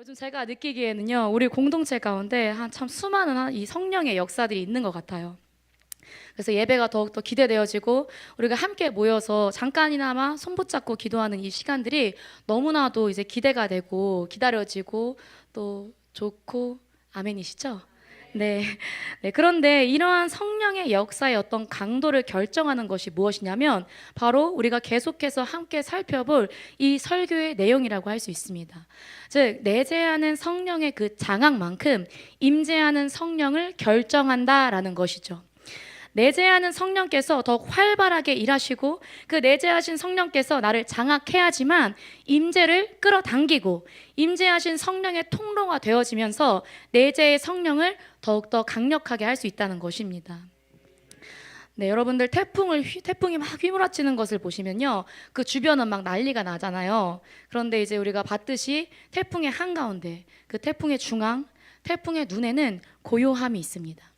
요즘 제가 느끼기에는요, 우리 공동체 가운데 한 참 수많은 이 성령의 역사들이 있는 것 같아요. 그래서 예배가 더욱더 기대되어지고 우리가 함께 모여서 잠깐이나마 손 붙잡고 기도하는 이 시간들이 너무나도 이제 기대가 되고 기다려지고 또 좋고 아멘이시죠? 네. 네. 그런데 이러한 성령의 역사의 어떤 강도를 결정하는 것이 무엇이냐면 바로 우리가 계속해서 함께 살펴볼 이 설교의 내용이라고 할 수 있습니다. 즉, 내재하는 성령의 그 장악만큼 임재하는 성령을 결정한다라는 것이죠. 내재하는 성령께서 더욱 활발하게 일하시고 그 내재하신 성령께서 나를 장악해야지만 임재를 끌어당기고 임재하신 성령의 통로가 되어지면서 내재의 성령을 더욱더 강력하게 할 수 있다는 것입니다. 네, 여러분들 태풍이 막 휘몰아치는 것을 보시면요, 그 주변은 막 난리가 나잖아요. 그런데 이제 우리가 봤듯이 태풍의 한가운데, 그 태풍의 중앙, 태풍의 눈에는 고요함이 있습니다.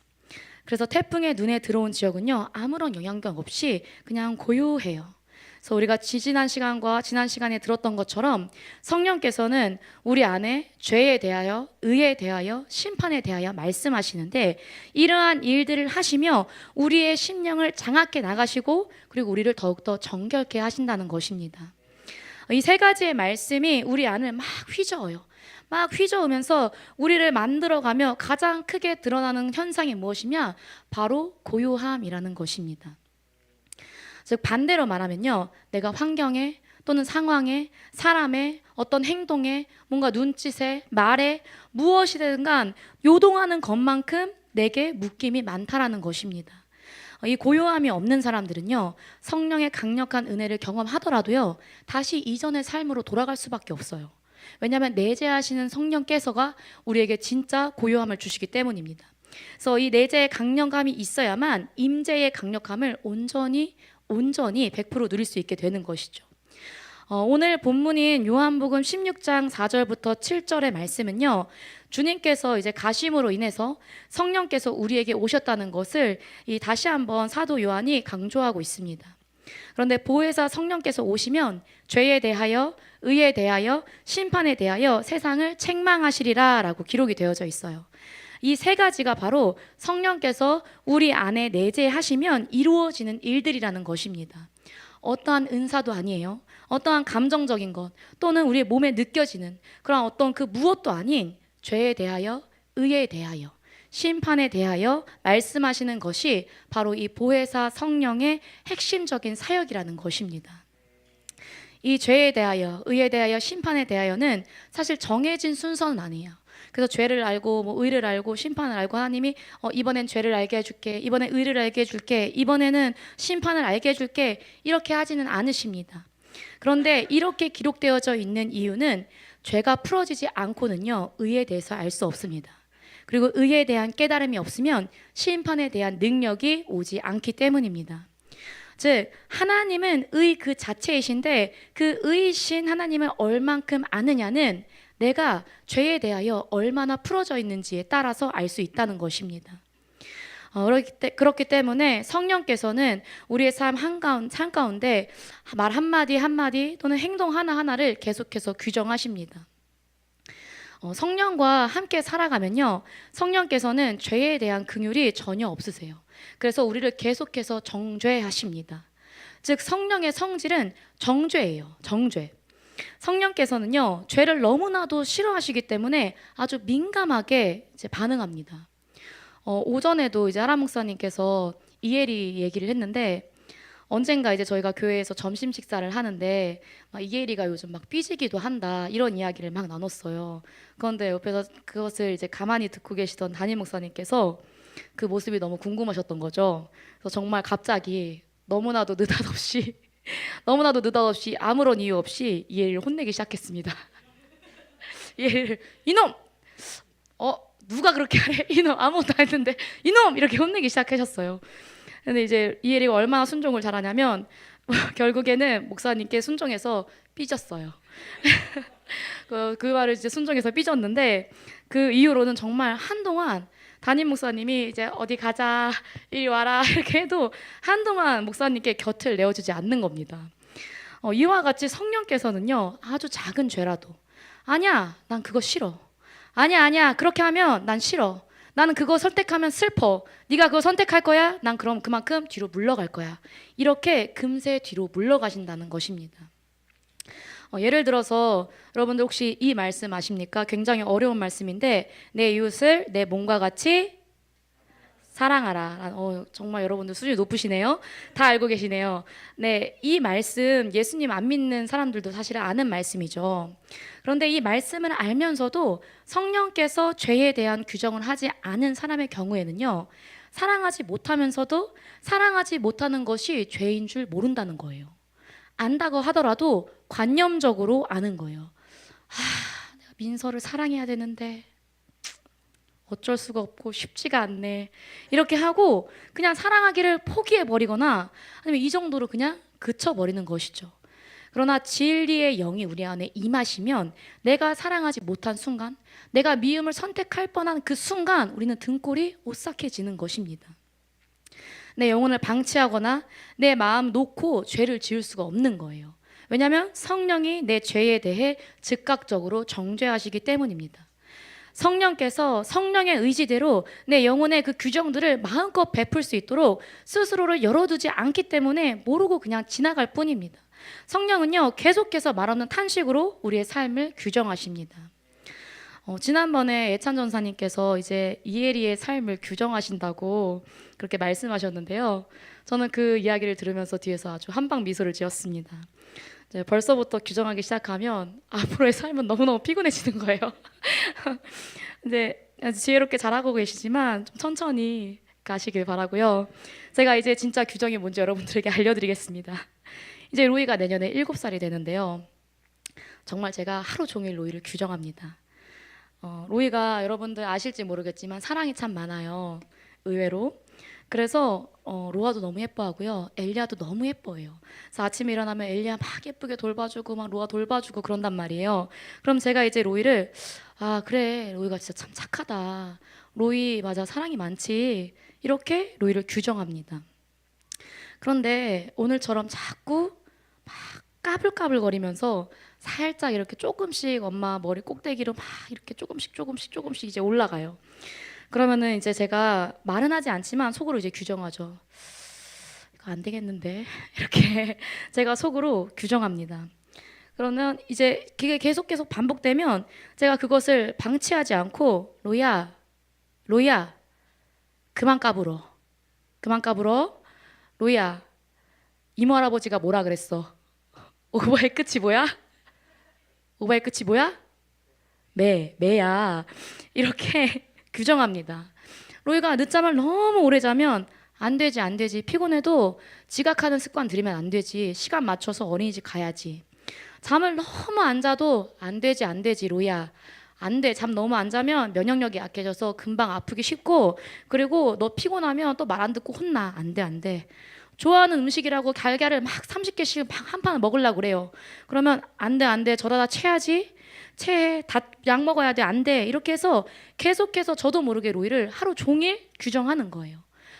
그래서 태풍의 눈에 들어온 지역은요, 아무런 영향력 없이 그냥 고요해요. 그래서 우리가 지난 시간과 지난 시간에 들었던 것처럼 성령께서는 우리 안에 죄에 대하여, 의에 대하여, 심판에 대하여 말씀하시는데, 이러한 일들을 하시며 우리의 심령을 장악해 나가시고 그리고 우리를 더욱더 정결케 하신다는 것입니다. 이 세 가지의 말씀이 우리 안을 막 휘저어요. 막 휘저으면서 우리를 만들어가며 가장 크게 드러나는 현상이 무엇이냐? 바로 고요함이라는 것입니다. 즉, 반대로 말하면요, 내가 환경에 또는 상황에, 사람의 어떤 행동에, 뭔가 눈짓에, 말에 무엇이든 간 요동하는 것만큼 내게 묶임이 많다라는 것입니다. 이 고요함이 없는 사람들은요, 성령의 강력한 은혜를 경험하더라도요, 다시 이전의 삶으로 돌아갈 수밖에 없어요. 왜냐하면 내재하시는 성령께서가 우리에게 진짜 고요함을 주시기 때문입니다. 그래서 이 내재의 강력함이 있어야만 임재의 강력함을 온전히 100% 누릴 수 있게 되는 것이죠. 오늘 본문인 요한복음 16장 4절부터 7절의 말씀은요, 주님께서 이제 가심으로 인해서 성령께서 우리에게 오셨다는 것을 다시 한번 사도 요한이 강조하고 있습니다. 그런데 보혜사 성령께서 오시면 죄에 대하여, 의에 대하여, 심판에 대하여 세상을 책망하시리라 라고 기록이 되어져 있어요. 이 세 가지가 바로 성령께서 우리 안에 내재하시면 이루어지는 일들이라는 것입니다. 어떠한 은사도 아니에요. 어떠한 감정적인 것 또는 우리의 몸에 느껴지는 그런 어떤 그 무엇도 아닌 죄에 대하여, 의에 대하여, 심판에 대하여 말씀하시는 것이 바로 이 보혜사 성령의 핵심적인 사역이라는 것입니다. 이 죄에 대하여, 의에 대하여, 심판에 대하여는 사실 정해진 순서는 아니에요. 그래서 죄를 알고 의를 알고 심판을 알고 하나님이 이번엔 죄를 알게 해줄게, 이번엔 의를 알게 해줄게, 이번에는 심판을 알게 해줄게, 이렇게 하지는 않으십니다. 그런데 이렇게 기록되어져 있는 이유는 죄가 풀어지지 않고는요, 의에 대해서 알 수 없습니다. 그리고 의에 대한 깨달음이 없으면 심판에 대한 능력이 오지 않기 때문입니다. 즉, 하나님은 의 그 자체이신데 그 의이신 하나님을 얼만큼 아느냐는 내가 죄에 대하여 얼마나 풀어져 있는지에 따라서 알 수 있다는 것입니다. 그렇기 때문에 성령께서는 우리의 삶 한가운데 말 한마디 한마디 또는 행동 하나하나를 계속해서 규정하십니다. 성령과 함께 살아가면요, 성령께서는 죄에 대한 긍휼이 전혀 없으세요. 그래서 우리를 계속해서 정죄하십니다. 즉, 성령의 성질은 정죄예요. 정죄. 성령께서는요, 죄를 너무나도 싫어하시기 때문에 아주 민감하게 이제 반응합니다. 오전에도 이제 하라 목사님께서 이혜리 얘기를 했는데, 언젠가 이제 저희가 교회에서 점심 식사를 하는데 이혜리가 요즘 막 삐지기도 한다, 이런 이야기를 막 나눴어요. 그런데 옆에서 그것을 이제 가만히 듣고 계시던 담임 목사님께서 그 모습이 너무 궁금하셨던 거죠. 그래서 정말 갑자기 너무나도 느닷없이 아무런 이유 없이 이혜리를 혼내기 시작했습니다. 이혜리를 이놈! 누가 그렇게 하래? 이놈! 아무것도 안 했는데 이놈! 이렇게 혼내기 시작하셨어요. 근데 이제 이혜리가 얼마나 순종을 잘하냐면 결국에는 목사님께 순종해서 삐졌어요. 그 말을 이제 순종해서 삐졌는데 그 이후로는 정말 한동안 담임 목사님이 이제 어디 가자, 이리 와라 이렇게 해도 한동안 목사님께 곁을 내어주지 않는 겁니다. 이와 같이 성령께서는요, 아주 작은 죄라도, 아니야, 난 그거 싫어. 아니야, 아니야, 그렇게 하면 난 싫어. 나는 그거 선택하면 슬퍼. 네가 그거 선택할 거야? 난 그럼 그만큼 뒤로 물러갈 거야. 이렇게 금세 뒤로 물러가신다는 것입니다. 예를 들어서 여러분들 혹시 이 말씀 아십니까? 굉장히 어려운 말씀인데 내 이웃을 내 몸과 같이 사랑하라. 정말 여러분들 수준이 높으시네요. 다 알고 계시네요. 네, 이 말씀 예수님 안 믿는 사람들도 사실 아는 말씀이죠. 그런데 이 말씀을 알면서도 성령께서 죄에 대한 규정을 하지 않은 사람의 경우에는요, 사랑하지 못하면서도 사랑하지 못하는 것이 죄인 줄 모른다는 거예요. 안다고 하더라도 관념적으로 아는 거예요. 내가 민서를 사랑해야 되는데 어쩔 수가 없고 쉽지가 않네. 이렇게 하고 그냥 사랑하기를 포기해버리거나 아니면 이 정도로 그냥 그쳐버리는 것이죠. 그러나 진리의 영이 우리 안에 임하시면 내가 사랑하지 못한 순간, 내가 미움을 선택할 뻔한 그 순간 우리는 등골이 오싹해지는 것입니다. 내 영혼을 방치하거나 내 마음 놓고 죄를 지을 수가 없는 거예요. 왜냐하면 성령이 내 죄에 대해 즉각적으로 정죄하시기 때문입니다. 성령께서 성령의 의지대로 내 영혼의 그 규정들을 마음껏 베풀 수 있도록 스스로를 열어두지 않기 때문에 모르고 그냥 지나갈 뿐입니다. 성령은요, 계속해서 말없는 탄식으로 우리의 삶을 규정하십니다. 지난번에 예찬 전사님께서 이제 이혜리의 삶을 규정하신다고 그렇게 말씀하셨는데요. 저는 그 이야기를 들으면서 뒤에서 아주 한방 미소를 지었습니다. 이제 벌써부터 규정하기 시작하면 앞으로의 삶은 너무너무 피곤해지는 거예요. 이제 지혜롭게 잘하고 계시지만 좀 천천히 가시길 바라고요. 제가 이제 진짜 규정이 뭔지 여러분들에게 알려드리겠습니다. 이제 로이가 내년에 7살이 되는데요. 정말 제가 하루 종일 로이를 규정합니다. 로이가 여러분들 아실지 모르겠지만 사랑이 참 많아요. 의외로. 그래서 로아도 너무 예뻐하고요. 엘리아도 너무 예뻐해요. 그래서 아침에 일어나면 엘리아 막 예쁘게 돌봐주고 막 로아 돌봐주고 그런단 말이에요. 그럼 제가 이제 로이를 그래, 로이가 진짜 참 착하다. 로이 맞아, 사랑이 많지. 이렇게 로이를 규정합니다. 그런데 오늘처럼 자꾸 막 까불까불거리면서 살짝 이렇게 조금씩 엄마 머리 꼭대기로 막 이렇게 조금씩 이제 올라가요. 그러면은 이제 제가 말은 하지 않지만 속으로 이제 규정하죠. 이거 안 되겠는데 이렇게 제가 속으로 규정합니다. 그러면 이제 그게 계속 반복되면 제가 그것을 방치하지 않고 로이야 그만 까불어 로이야 이모 할아버지가 뭐라 그랬어? 오바의 끝이 뭐야? 오바의 끝이 뭐야? 매야. 이렇게 규정합니다. 로이가 늦잠을 너무 오래 자면 안 되지. 피곤해도 지각하는 습관 들이면 안 되지. 시간 맞춰서 어린이집 가야지. 잠을 너무 안 자도 안 되지, 로이야. 안 돼. 잠 너무 안 자면 면역력이 약해져서 금방 아프기 쉽고, 그리고 너 피곤하면 또 말 안 듣고 혼나. 안 돼. 좋아하는 음식이라고 달걀을 막 30개씩 막 한 판 먹으려고 그래요. 그러면 안 돼. 저러다 체하지? 체해. 약 먹어야 돼. 안 돼. 이렇게 해서 계속해서 저도 모르게 로이를 하루 종일 규정하는 거예요.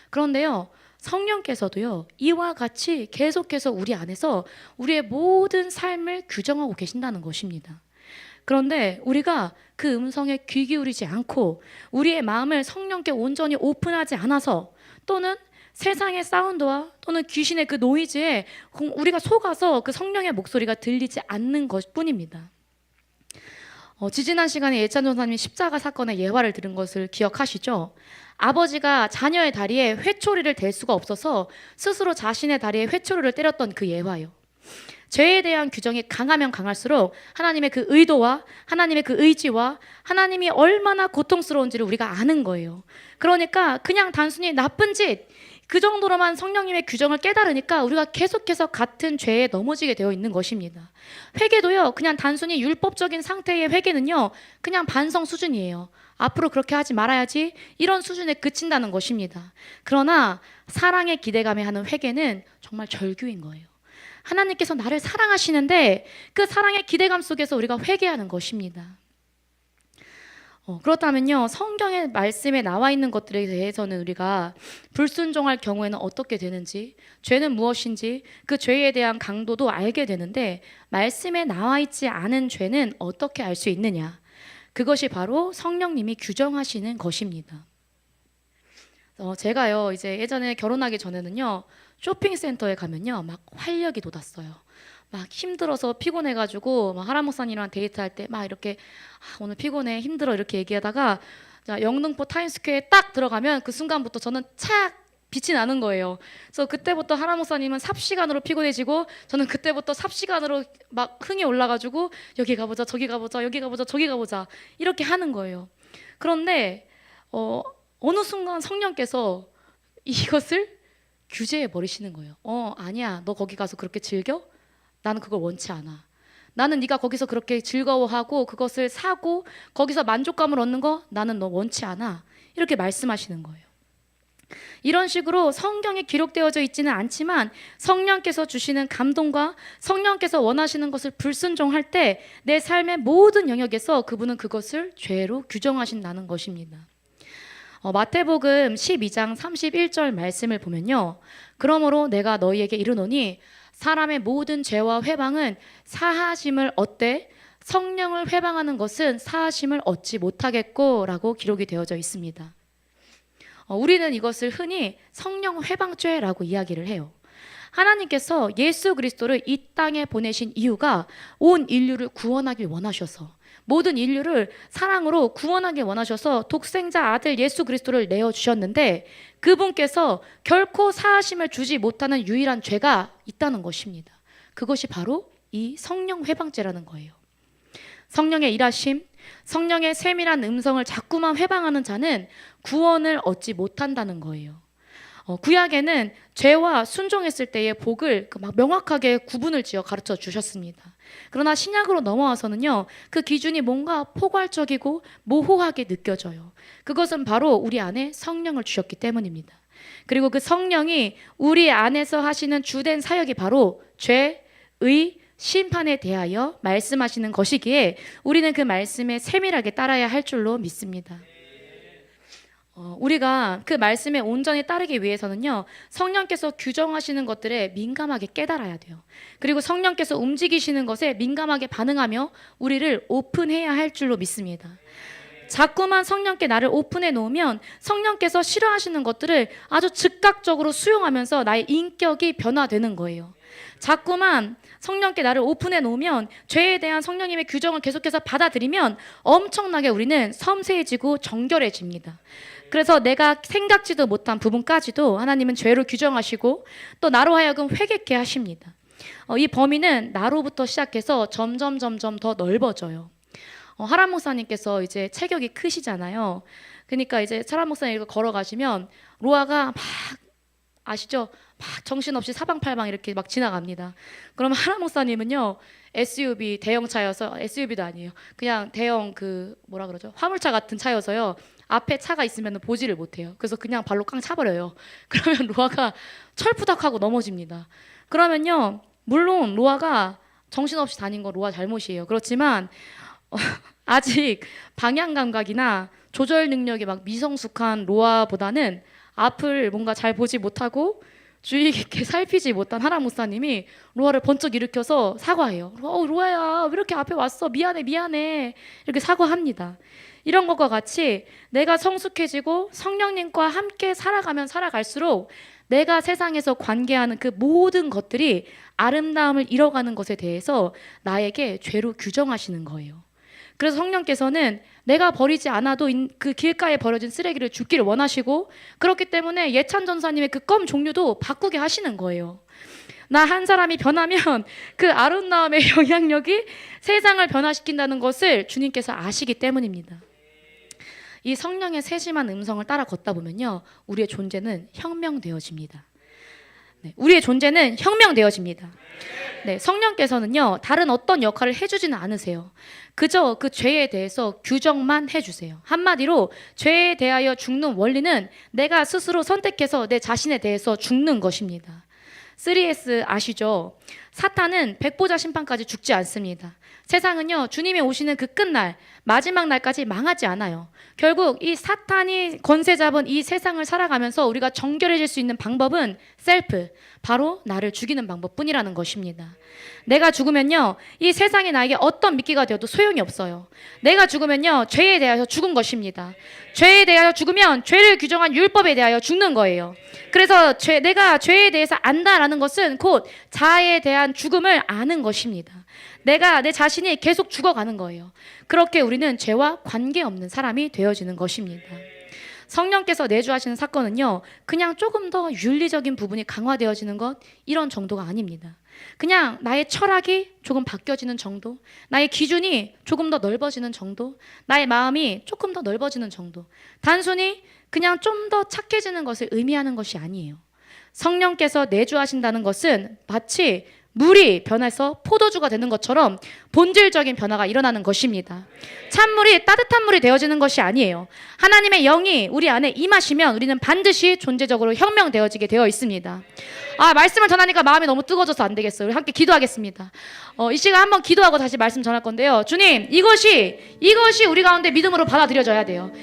그런데요, 성령께서도요, 이와 같이 계속해서 우리 안에서 우리의 모든 삶을 규정하고 계신다는 것입니다. 그런데 우리가 그 음성에 귀 기울이지 않고 우리의 마음을 성령께 온전히 오픈하지 않아서, 또는 세상의 사운드와 또는 귀신의 그 노이즈에 우리가 속아서 그 성령의 목소리가 들리지 않는 것뿐입니다. 지지난 시간에 예찬 전사님이 십자가 사건의 예화를 들은 것을 기억하시죠? 아버지가 자녀의 다리에 회초리를 댈 수가 없어서 스스로 자신의 다리에 회초리를 때렸던 그 예화요. 죄에 대한 규정이 강하면 강할수록 하나님의 그 의도와 하나님의 그 의지와 하나님이 얼마나 고통스러운지를 우리가 아는 거예요. 그러니까 그냥 단순히 나쁜 짓, 그 정도로만 성령님의 규정을 깨달으니까 우리가 계속해서 같은 죄에 넘어지게 되어 있는 것입니다. 회개도요, 그냥 단순히 율법적인 상태의 회개는요, 그냥 반성 수준이에요. 앞으로 그렇게 하지 말아야지, 이런 수준에 그친다는 것입니다. 그러나 사랑의 기대감에 하는 회개는 정말 절규인 거예요. 하나님께서 나를 사랑하시는데 그 사랑의 기대감 속에서 우리가 회개하는 것입니다. 그렇다면요, 성경의 말씀에 나와 있는 것들에 대해서는 우리가 불순종할 경우에는 어떻게 되는지, 죄는 무엇인지, 그 죄에 대한 강도도 알게 되는데, 말씀에 나와 있지 않은 죄는 어떻게 알 수 있느냐? 그것이 바로 성령님이 규정하시는 것입니다. 제가요, 이제 예전에 결혼하기 전에는요, 쇼핑센터에 가면요, 막 활력이 돋았어요. 막 힘들어서 피곤해가지고 막 하람 목사님이랑 데이트할 때 막 이렇게 오늘 피곤해 힘들어 이렇게 얘기하다가 자, 영등포 타임스퀘어에 딱 들어가면 그 순간부터 저는 착 빛이 나는 거예요. 그래서 그때부터 하람 목사님은 삽시간으로 피곤해지고 저는 그때부터 삽시간으로 막 흥이 올라가지고 여기 가보자 저기 가보자 여기 가보자 저기 가보자 이렇게 하는 거예요. 그런데 어느 순간 성령께서 이것을 규제해 버리시는 거예요. 아니야, 너 거기 가서 그렇게 즐겨? 나는 그걸 원치 않아. 나는 네가 거기서 그렇게 즐거워하고 그것을 사고 거기서 만족감을 얻는 거 나는 너 원치 않아. 이렇게 말씀하시는 거예요. 이런 식으로 성경에 기록되어져 있지는 않지만 성령께서 주시는 감동과 성령께서 원하시는 것을 불순종할 때 내 삶의 모든 영역에서 그분은 그것을 죄로 규정하신다는 것입니다. 마태복음 12장 31절 말씀을 보면요, 그러므로 내가 너희에게 이르노니 사람의 모든 죄와 회방은 사하심을 얻되 성령을 회방하는 것은 사하심을 얻지 못하겠고 라고 기록이 되어져 있습니다. 우리는 이것을 흔히 성령 회방죄라고 이야기를 해요. 하나님께서 예수 그리스도를 이 땅에 보내신 이유가 온 인류를 구원하길 원하셔서, 모든 인류를 사랑으로 구원하길 원하셔서 독생자 아들 예수 그리스도를 내어주셨는데 그분께서 결코 사하심을 주지 못하는 유일한 죄가 있다는 것입니다. 그것이 바로 이 성령 회방죄라는 거예요. 성령의 일하심, 성령의 세밀한 음성을 자꾸만 회방하는 자는 구원을 얻지 못한다는 거예요. 구약에는 죄와 순종했을 때의 복을 막 명확하게 구분을 지어 가르쳐 주셨습니다. 그러나 신약으로 넘어와서는요, 그 기준이 뭔가 포괄적이고 모호하게 느껴져요. 그것은 바로 우리 안에 성령을 주셨기 때문입니다. 그리고 그 성령이 우리 안에서 하시는 주된 사역이 바로 죄, 의, 심판에 대하여 말씀하시는 것이기에 우리는 그 말씀에 세밀하게 따라야 할 줄로 믿습니다. 우리가 그 말씀에 온전히 따르기 위해서는요, 성령께서 규정하시는 것들에 민감하게 깨달아야 돼요. 그리고 성령께서 움직이시는 것에 민감하게 반응하며 우리를 오픈해야 할 줄로 믿습니다. 자꾸만 성령께 나를 오픈해 놓으면 성령께서 싫어하시는 것들을 아주 즉각적으로 수용하면서 나의 인격이 변화되는 거예요. 자꾸만 성령께 나를 오픈해 놓으면 죄에 대한 성령님의 규정을 계속해서 받아들이면 엄청나게 우리는 섬세해지고 정결해집니다. 그래서 내가 생각지도 못한 부분까지도 하나님은 죄로 규정하시고 또 나로 하여금 회개케 하십니다. 이 범위는 나로부터 시작해서 점점 더 넓어져요. 하람 목사님께서 이제 체격이 크시잖아요. 그러니까 이제 하람 목사님 이거 걸어가시면 로아가 막 아시죠? 막 정신없이 사방팔방 이렇게 막 지나갑니다. 그러면 하람 목사님은요, SUV 대형차여서, SUV도 아니에요, 그냥 대형 그 뭐라 그러죠, 화물차 같은 차여서요, 앞에 차가 있으면 보지를 못해요. 그래서 그냥 발로 깡 차버려요. 그러면 로아가 철푸덕하고 넘어집니다. 그러면요, 물론 로아가 정신없이 다닌 건 로아 잘못이에요. 그렇지만 아직 방향 감각이나 조절 능력이 막 미성숙한 로아보다는 앞을 뭔가 잘 보지 못하고 주의 깊게 살피지 못한 하람 목사님이 로아를 번쩍 일으켜서 사과해요. 로아야, 왜 이렇게 앞에 왔어? 미안해 이렇게 사과합니다. 이런 것과 같이 내가 성숙해지고 성령님과 함께 살아가면 살아갈수록 내가 세상에서 관계하는 그 모든 것들이 아름다움을 잃어가는 것에 대해서 나에게 죄로 규정하시는 거예요. 그래서 성령께서는 내가 버리지 않아도 그 길가에 버려진 쓰레기를 줍기를 원하시고, 그렇기 때문에 예찬 전사님의 그 껌 종류도 바꾸게 하시는 거예요. 나 한 사람이 변하면 그 아름다움의 영향력이 세상을 변화시킨다는 것을 주님께서 아시기 때문입니다. 이 성령의 세심한 음성을 따라 걷다 보면요, 우리의 존재는 혁명되어집니다. 네, 우리의 존재는 혁명되어집니다. 네, 성령께서는요, 다른 어떤 역할을 해주지는 않으세요. 그저 그 죄에 대해서 규정만 해주세요. 한마디로 죄에 대하여 죽는 원리는 내가 스스로 선택해서 내 자신에 대해서 죽는 것입니다. 3S 아시죠? 사탄은 백보자 심판까지 죽지 않습니다. 세상은요, 주님이 오시는 그 끝날, 마지막 날까지 망하지 않아요. 결국 이 사탄이 권세 잡은 이 세상을 살아가면서 우리가 정결해질 수 있는 방법은 셀프, 바로 나를 죽이는 방법뿐이라는 것입니다. 내가 죽으면요, 이 세상이 나에게 어떤 미끼가 되어도 소용이 없어요. 내가 죽으면요, 죄에 대하여 죽은 것입니다. 죄에 대하여 죽으면 죄를 규정한 율법에 대하여 죽는 거예요. 그래서 내가 죄에 대해서 안다라는 것은 곧 자아에 대한 죽음을 아는 것입니다. 내가 내 자신이 계속 죽어가는 거예요. 그렇게 우리는 죄와 관계없는 사람이 되어지는 것입니다. 성령께서 내주하시는 사건은요, 그냥 조금 더 윤리적인 부분이 강화되어지는 것, 이런 정도가 아닙니다. 그냥 나의 철학이 조금 바뀌어지는 정도, 나의 기준이 조금 더 넓어지는 정도, 나의 마음이 조금 더 넓어지는 정도, 단순히 그냥 좀 더 착해지는 것을 의미하는 것이 아니에요. 성령께서 내주하신다는 것은 마치 물이 변해서 포도주가 되는 것처럼 본질적인 변화가 일어나는 것입니다. 찬물이 따뜻한 물이 되어지는 것이 아니에요. 하나님의 영이 우리 안에 임하시면 우리는 반드시 존재적으로 혁명되어지게 되어 있습니다. 말씀을 전하니까 마음이 너무 뜨거워져서 안 되겠어요. 우리 함께 기도하겠습니다. 이 시간 한번 기도하고 다시 말씀 전할 건데요. 주님, 이것이 우리 가운데 믿음으로 받아들여져야 돼요.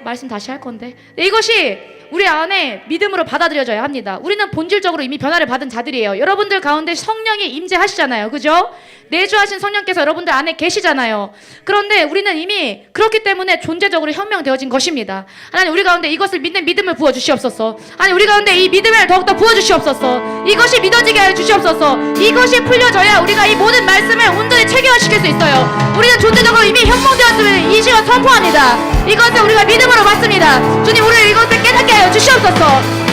말씀 다시 할 건데, 이것이 우리 안에 믿음으로 받아들여져야 합니다. 우리는 본질적으로 이미 변화를 받은 자들이에요. 여러분들 가운데 성령이 임재하시잖아요. 그죠? 내주하신 성령께서 여러분들 안에 계시잖아요. 그런데 우리는 이미 그렇기 때문에 존재적으로 혁명되어진 것입니다. 하나님, 우리 가운데 이것을 믿는 믿음을 부어주시옵소서. 하나님, 우리 가운데 이 믿음을 더욱더 부어주시옵소서. 이것이 믿어지게 하여 주시옵소서. 이것이 풀려져야 우리가 이 모든 말씀을 온전히 체계화시킬 수 있어요. 우리는 존재적으로 이미 혁명되었음을 이 시간 선포합니다. 이것을 우리가 믿음으로 받습니다. 주님, 우리를 이것을 깨닫게 하여 주시옵소서.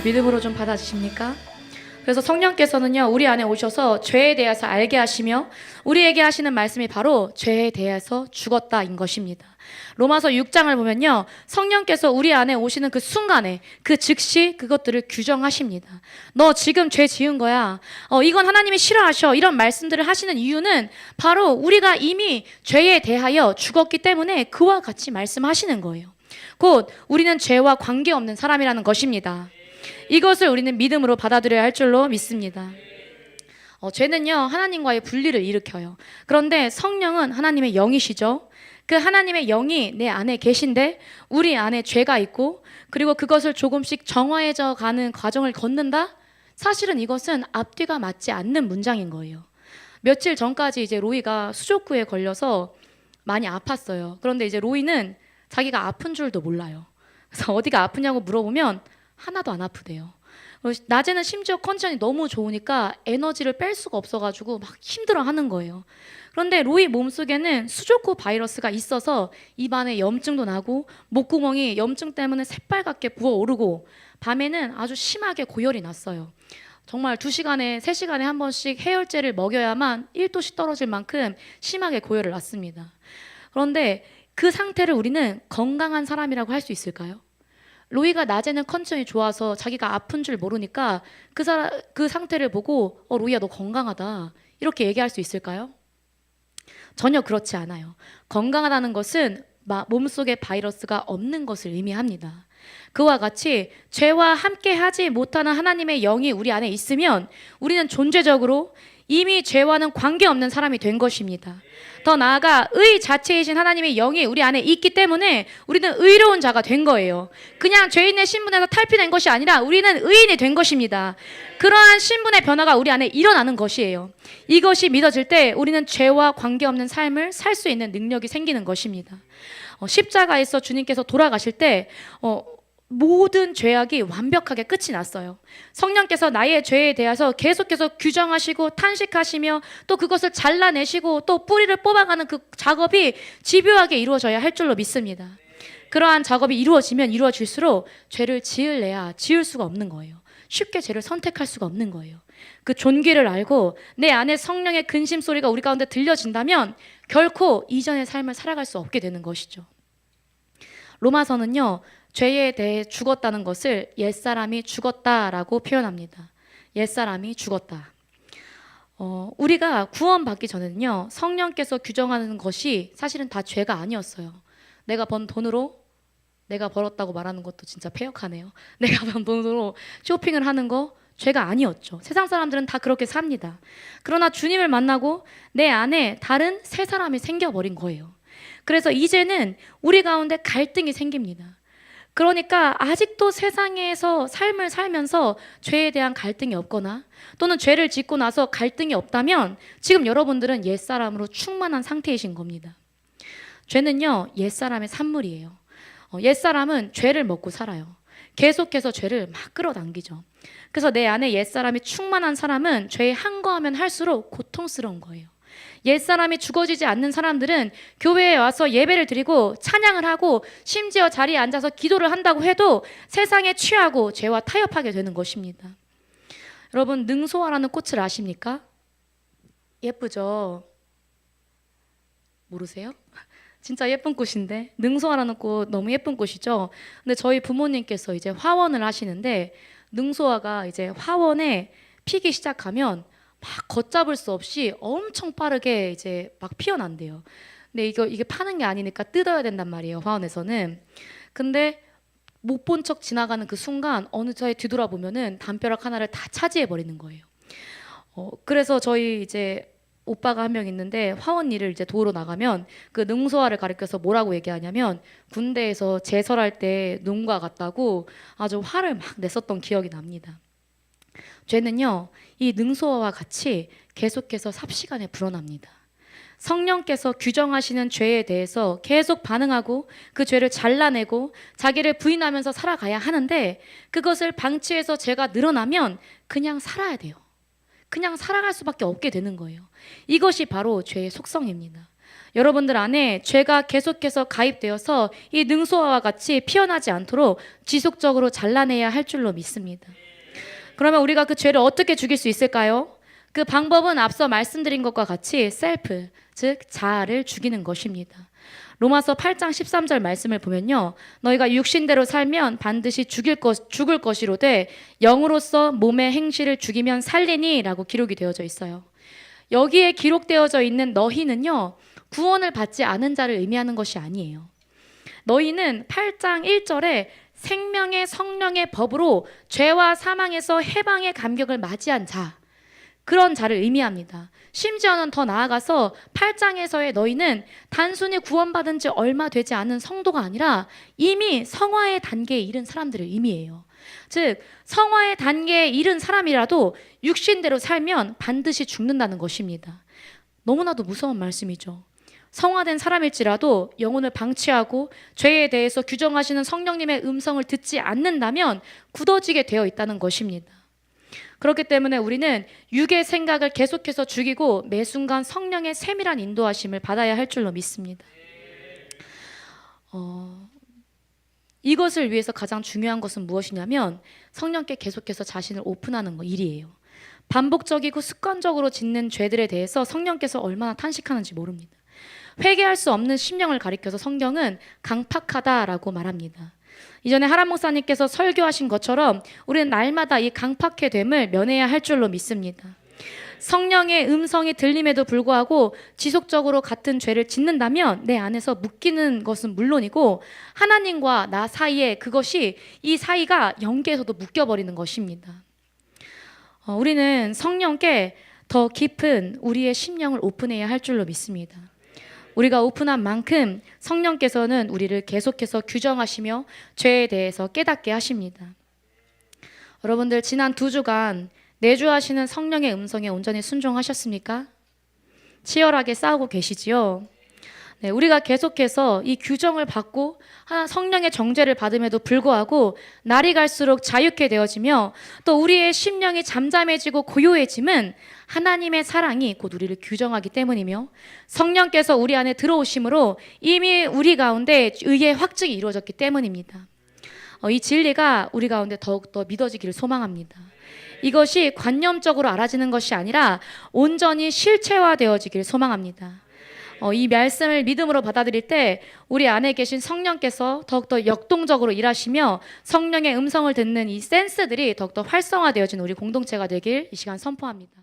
믿음으로 좀 받아주십니까? 그래서 성령께서는요, 우리 안에 오셔서 죄에 대해서 알게 하시며 우리에게 하시는 말씀이 바로 죄에 대해서 죽었다인 것입니다. 로마서 6장을 보면요, 성령께서 우리 안에 오시는 그 순간에 그 즉시 그것들을 규정하십니다. 너 지금 죄 지은 거야. 이건 하나님이 싫어하셔. 이런 말씀들을 하시는 이유는 바로 우리가 이미 죄에 대하여 죽었기 때문에 그와 같이 말씀하시는 거예요. 곧 우리는 죄와 관계없는 사람이라는 것입니다. 이것을 우리는 믿음으로 받아들여야 할 줄로 믿습니다. 죄는요, 하나님과의 분리를 일으켜요. 그런데 성령은 하나님의 영이시죠. 그 하나님의 영이 내 안에 계신데 우리 안에 죄가 있고, 그리고 그것을 조금씩 정화해져 가는 과정을 걷는다? 사실은 이것은 앞뒤가 맞지 않는 문장인 거예요. 며칠 전까지 이제 로이가 수족구에 걸려서 많이 아팠어요. 그런데 이제 로이는 자기가 아픈 줄도 몰라요. 그래서 어디가 아프냐고 물어보면 하나도 안 아프대요. 낮에는 심지어 컨디션이 너무 좋으니까 에너지를 뺄 수가 없어가지고 막 힘들어하는 거예요. 그런데 로이 몸속에는 수족구 바이러스가 있어서 입안에 염증도 나고 목구멍이 염증 때문에 새빨갛게 부어오르고 밤에는 아주 심하게 고열이 났어요. 정말 2시간에 3시간에 한 번씩 해열제를 먹여야만 1도씩 떨어질 만큼 심하게 고열을 났습니다. 그런데 그 상태를 우리는 건강한 사람이라고 할 수 있을까요? 로이가 낮에는 컨디션이 좋아서 자기가 아픈 줄 모르니까 그 상태를 보고 로이야, 너 건강하다, 이렇게 얘기할 수 있을까요? 전혀 그렇지 않아요. 건강하다는 것은 몸속에 바이러스가 없는 것을 의미합니다. 그와 같이 죄와 함께 하지 못하는 하나님의 영이 우리 안에 있으면 우리는 존재적으로 이미 죄와는 관계없는 사람이 된 것입니다. 더 나아가 의 자체이신 하나님의 영이 우리 안에 있기 때문에 우리는 의로운 자가 된 거예요. 그냥 죄인의 신분에서 탈피된 것이 아니라 우리는 의인이 된 것입니다. 그러한 신분의 변화가 우리 안에 일어나는 것이에요. 이것이 믿어질 때 우리는 죄와 관계없는 삶을 살 수 있는 능력이 생기는 것입니다. 십자가에서 주님께서 돌아가실 때 모든 죄악이 완벽하게 끝이 났어요. 성령께서 나의 죄에 대해서 계속해서 규정하시고 탄식하시며 또 그것을 잘라내시고 또 뿌리를 뽑아가는 그 작업이 집요하게 이루어져야 할 줄로 믿습니다. 그러한 작업이 이루어지면 이루어질수록 죄를 지을래야 지을 수가 없는 거예요. 쉽게 죄를 선택할 수가 없는 거예요. 그 존귀를 알고 내 안에 성령의 근심 소리가 우리 가운데 들려진다면 결코 이전의 삶을 살아갈 수 없게 되는 것이죠. 로마서는요, 죄에 대해 죽었다는 것을 옛사람이 죽었다라고 표현합니다. 옛사람이 죽었다. 우리가 구원받기 전에는요, 성령께서 규정하는 것이 사실은 다 죄가 아니었어요. 내가 번 돈으로 내가 벌었다고 말하는 것도 진짜 패역하네요. 내가 번 돈으로 쇼핑을 하는 거 죄가 아니었죠. 세상 사람들은 다 그렇게 삽니다. 그러나 주님을 만나고 내 안에 다른 새 사람이 생겨버린 거예요. 그래서 이제는 우리 가운데 갈등이 생깁니다. 그러니까 아직도 세상에서 삶을 살면서 죄에 대한 갈등이 없거나 또는 죄를 짓고 나서 갈등이 없다면 지금 여러분들은 옛사람으로 충만한 상태이신 겁니다. 죄는요, 옛사람의 산물이에요. 옛사람은 죄를 먹고 살아요. 계속해서 죄를 막 끌어당기죠. 그래서 내 안에 옛사람이 충만한 사람은 죄에 항거하면 할수록 고통스러운 거예요. 옛사람이 죽어지지 않는 사람들은 교회에 와서 예배를 드리고 찬양을 하고 심지어 자리에 앉아서 기도를 한다고 해도 세상에 취하고 죄와 타협하게 되는 것입니다. 여러분, 능소화라는 꽃을 아십니까? 예쁘죠? 모르세요? 진짜 예쁜 꽃인데, 능소화라는 꽃 너무 예쁜 꽃이죠. 근데 저희 부모님께서 이제 화원을 하시는데 능소화가 이제 화원에 피기 시작하면 막 걷잡을 수 없이 엄청 빠르게 이제 막 피어난대요. 근데 이게 파는 게 아니니까 뜯어야 된단 말이에요, 화원에서는. 근데 못 본 척 지나가는 그 순간 어느 차에 뒤돌아보면은 담벼락 하나를 다 차지해 버리는 거예요. 그래서 저희 이제 오빠가 한 명 있는데 화원 일을 이제 도우러 나가면 그 능소화를 가리켜서 뭐라고 얘기하냐면 군대에서 제설할 때 능과 같다고 아주 화를 막 냈었던 기억이 납니다. 죄는요, 이 능소화와 같이 계속해서 삽시간에 불어납니다. 성령께서 규정하시는 죄에 대해서 계속 반응하고 그 죄를 잘라내고 자기를 부인하면서 살아가야 하는데 그것을 방치해서 죄가 늘어나면 그냥 살아야 돼요. 그냥 살아갈 수밖에 없게 되는 거예요. 이것이 바로 죄의 속성입니다. 여러분들 안에 죄가 계속해서 가입되어서 이 능소화와 같이 피어나지 않도록 지속적으로 잘라내야 할 줄로 믿습니다. 그러면 우리가 그 죄를 어떻게 죽일 수 있을까요? 그 방법은 앞서 말씀드린 것과 같이 셀프, 즉 자아를 죽이는 것입니다. 로마서 8장 13절 말씀을 보면요, 너희가 육신대로 살면 반드시 죽을 것이로되 영으로서 몸의 행실을 죽이면 살리니 라고 기록이 되어져 있어요. 여기에 기록되어져 있는 너희는요, 구원을 받지 않은 자를 의미하는 것이 아니에요. 너희는 8장 1절에 생명의 성령의 법으로 죄와 사망에서 해방의 감격을 맞이한 자, 그런 자를 의미합니다. 심지어는 더 나아가서 8장에서의 너희는 단순히 구원받은 지 얼마 되지 않은 성도가 아니라 이미 성화의 단계에 이른 사람들을 의미해요. 즉 성화의 단계에 이른 사람이라도 육신대로 살면 반드시 죽는다는 것입니다. 너무나도 무서운 말씀이죠. 성화된 사람일지라도 영혼을 방치하고 죄에 대해서 규정하시는 성령님의 음성을 듣지 않는다면 굳어지게 되어 있다는 것입니다. 그렇기 때문에 우리는 육의 생각을 계속해서 죽이고 매 순간 성령의 세밀한 인도하심을 받아야 할 줄로 믿습니다. 이것을 위해서 가장 중요한 것은 무엇이냐면 성령께 계속해서 자신을 오픈하는 일이에요. 반복적이고 습관적으로 짓는 죄들에 대해서 성령께서 얼마나 탄식하는지 모릅니다. 회개할 수 없는 심령을 가리켜서 성경은 강팍하다라고 말합니다. 이전에 하람 목사님께서 설교하신 것처럼 우리는 날마다 이 강팍해 됨을 면해야 할 줄로 믿습니다. 성령의 음성이 들림에도 불구하고 지속적으로 같은 죄를 짓는다면 내 안에서 묶이는 것은 물론이고 하나님과 나 사이에 그것이 이 사이가 영계에서도 묶여버리는 것입니다. 우리는 성령께 더 깊은 우리의 심령을 오픈해야 할 줄로 믿습니다. 우리가 오픈한 만큼 성령께서는 우리를 계속해서 규정하시며 죄에 대해서 깨닫게 하십니다. 여러분들 지난 2주간 내주하시는 성령의 음성에 온전히 순종하셨습니까? 치열하게 싸우고 계시지요? 네, 우리가 계속해서 이 규정을 받고 성령의 정죄를 받음에도 불구하고 날이 갈수록 자유케 되어지며 또 우리의 심령이 잠잠해지고 고요해짐은 하나님의 사랑이 곧 우리를 규정하기 때문이며 성령께서 우리 안에 들어오심으로 이미 우리 가운데 의의 확증이 이루어졌기 때문입니다. 이 진리가 우리 가운데 더욱더 믿어지기를 소망합니다. 이것이 관념적으로 알아지는 것이 아니라 온전히 실체화되어지기를 소망합니다. 이 말씀을 믿음으로 받아들일 때 우리 안에 계신 성령께서 더욱더 역동적으로 일하시며 성령의 음성을 듣는 이 센스들이 더욱더 활성화되어진 우리 공동체가 되길 이 시간 선포합니다.